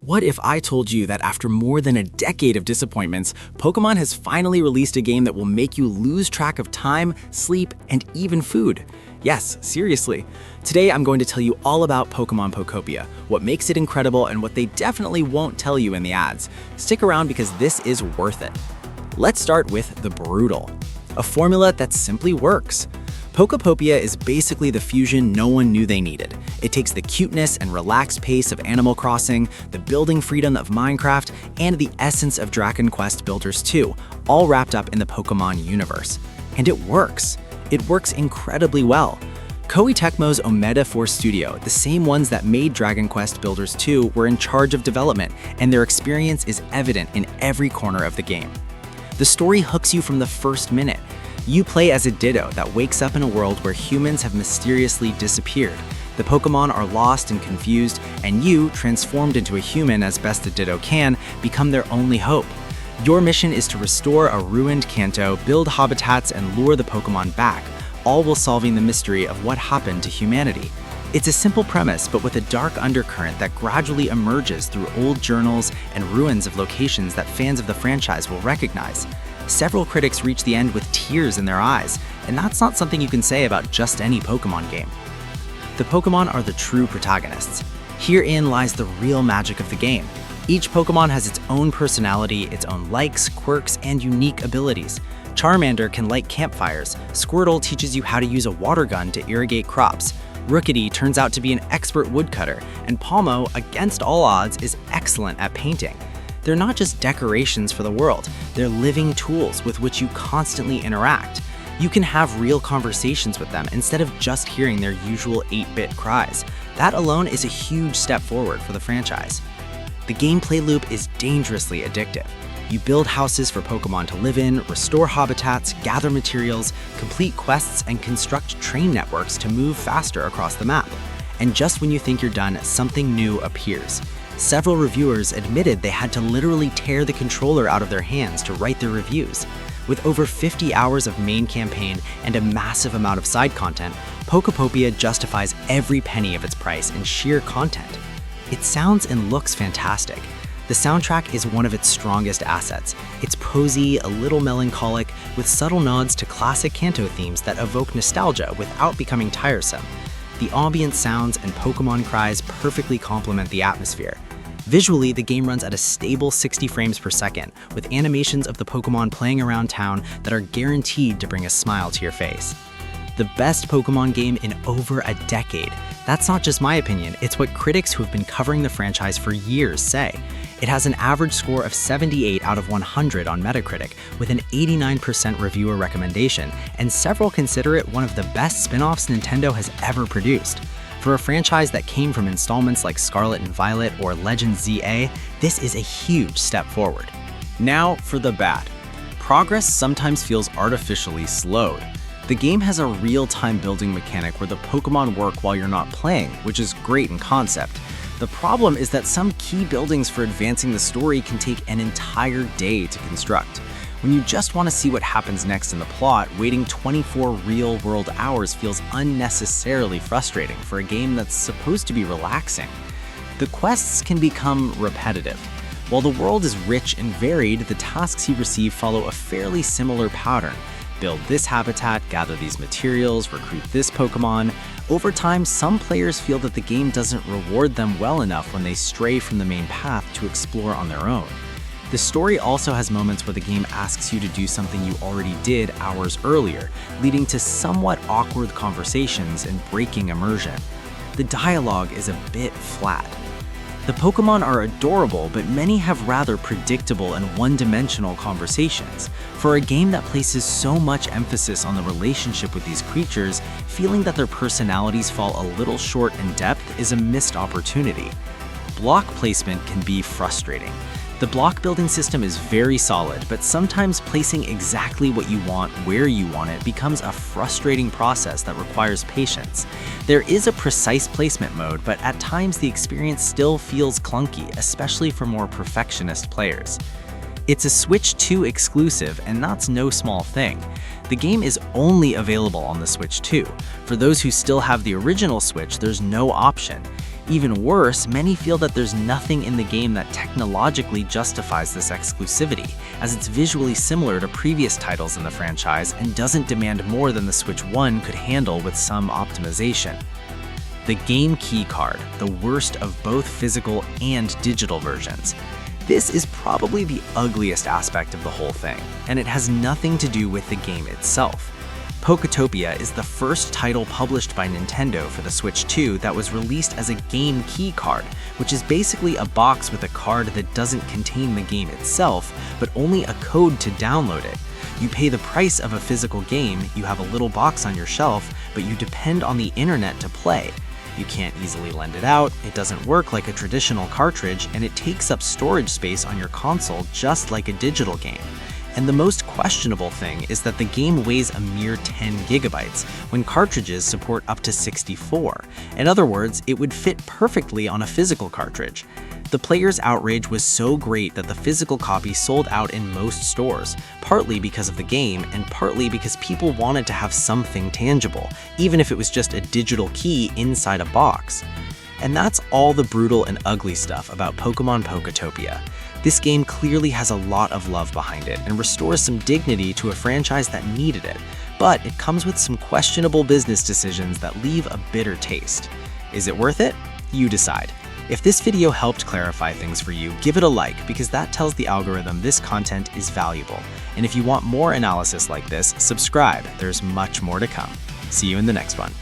What if I told you that after more than a decade of disappointments, Pokémon has finally released a game that will make you lose track of time, sleep, and even food? Yes, seriously. Today I'm going to tell you all about Pokémon Pokopia, what makes it incredible, and what they definitely won't tell you in the ads. Stick around because this is worth it. Let's start with the brutal, a formula that simply works. Pokopia is basically the fusion no one knew they needed. It takes the cuteness and relaxed pace of Animal Crossing, the building freedom of Minecraft, and the essence of Dragon Quest Builders 2, all wrapped up in the Pokémon universe. And it works. It works incredibly well. Koei Tecmo's Omega Force Studio, the same ones that made Dragon Quest Builders 2, were in charge of development, and their experience is evident in every corner of the game. The story hooks you from the first minute. You play as a Ditto that wakes up in a world where humans have mysteriously disappeared. The Pokémon are lost and confused, and you, transformed into a human as best a Ditto can, become their only hope. Your mission is to restore a ruined Kanto, build habitats, and lure the Pokémon back, all while solving the mystery of what happened to humanity. It's a simple premise, but with a dark undercurrent that gradually emerges through old journals and ruins of locations that fans of the franchise will recognize. Several critics reach the end with tears in their eyes, and that's not something you can say about just any Pokémon game. The Pokémon are the true protagonists. Herein lies the real magic of the game. Each Pokémon has its own personality, its own likes, quirks, and unique abilities. Charmander can light campfires, Squirtle teaches you how to use a water gun to irrigate crops, Rookidee turns out to be an expert woodcutter, and Palmo, against all odds, is excellent at painting. They're not just decorations for the world, they're living tools with which you constantly interact. You can have real conversations with them instead of just hearing their usual 8-bit cries. That alone is a huge step forward for the franchise. The gameplay loop is dangerously addictive. You build houses for Pokémon to live in, restore habitats, gather materials, complete quests, and construct train networks to move faster across the map. And just when you think you're done, something new appears. Several reviewers admitted they had to literally tear the controller out of their hands to write their reviews. With over 50 hours of main campaign and a massive amount of side content, Pokopia justifies every penny of its price in sheer content. It sounds and looks fantastic. The soundtrack is one of its strongest assets. It's posy, a little melancholic, with subtle nods to classic Kanto themes that evoke nostalgia without becoming tiresome. The ambient sounds and Pokémon cries perfectly complement the atmosphere. Visually, the game runs at a stable 60 frames per second, with animations of the Pokémon playing around town that are guaranteed to bring a smile to your face. The best Pokémon game in over a decade. That's not just my opinion, it's what critics who have been covering the franchise for years say. It has an average score of 78 out of 100 on Metacritic, with an 89% reviewer recommendation, and several consider it one of the best spin-offs Nintendo has ever produced. For a franchise that came from installments like Scarlet and Violet or Legend ZA, this is a huge step forward. Now for the bad. Progress sometimes feels artificially slowed. The game has a real-time building mechanic where the Pokémon work while you're not playing, which is great in concept. The problem is that some key buildings for advancing the story can take an entire day to construct. When you just want to see what happens next in the plot, waiting 24 real-world hours feels unnecessarily frustrating for a game that's supposed to be relaxing. The quests can become repetitive. While the world is rich and varied, the tasks you receive follow a fairly similar pattern. Build this habitat, gather these materials, recruit this Pokémon. Over time, some players feel that the game doesn't reward them well enough when they stray from the main path to explore on their own. The story also has moments where the game asks you to do something you already did hours earlier, leading to somewhat awkward conversations and breaking immersion. The dialogue is a bit flat. The Pokémon are adorable, but many have rather predictable and one-dimensional conversations. For a game that places so much emphasis on the relationship with these creatures, feeling that their personalities fall a little short in depth is a missed opportunity. Block placement can be frustrating. The block building system is very solid, but sometimes placing exactly what you want where you want it becomes a frustrating process that requires patience. There is a precise placement mode, but at times the experience still feels clunky, especially for more perfectionist players. It's a Switch 2 exclusive, and that's no small thing. The game is only available on the Switch 2. For those who still have the original Switch, there's no option. Even worse, many feel that there's nothing in the game that technologically justifies this exclusivity, as it's visually similar to previous titles in the franchise and doesn't demand more than the Switch 1 could handle with some optimization. The game key card, the worst of both physical and digital versions. This is probably the ugliest aspect of the whole thing, and it has nothing to do with the game itself. Pokopia is the first title published by Nintendo for the Switch 2 that was released as a game key card, which is basically a box with a card that doesn't contain the game itself, but only a code to download it. You pay the price of a physical game, you have a little box on your shelf, but you depend on the internet to play. You can't easily lend it out, it doesn't work like a traditional cartridge, and it takes up storage space on your console just like a digital game. And the most questionable thing is that the game weighs a mere 10 gigabytes, when cartridges support up to 64. In other words, it would fit perfectly on a physical cartridge. The player's outrage was so great that the physical copy sold out in most stores, partly because of the game and partly because people wanted to have something tangible, even if it was just a digital key inside a box. And that's all the brutal and ugly stuff about Pokémon Pokopia. This game clearly has a lot of love behind it and restores some dignity to a franchise that needed it, but it comes with some questionable business decisions that leave a bitter taste. Is it worth it? You decide. If this video helped clarify things for you, give it a like because that tells the algorithm this content is valuable. And if you want more analysis like this, subscribe. There's much more to come. See you in the next one.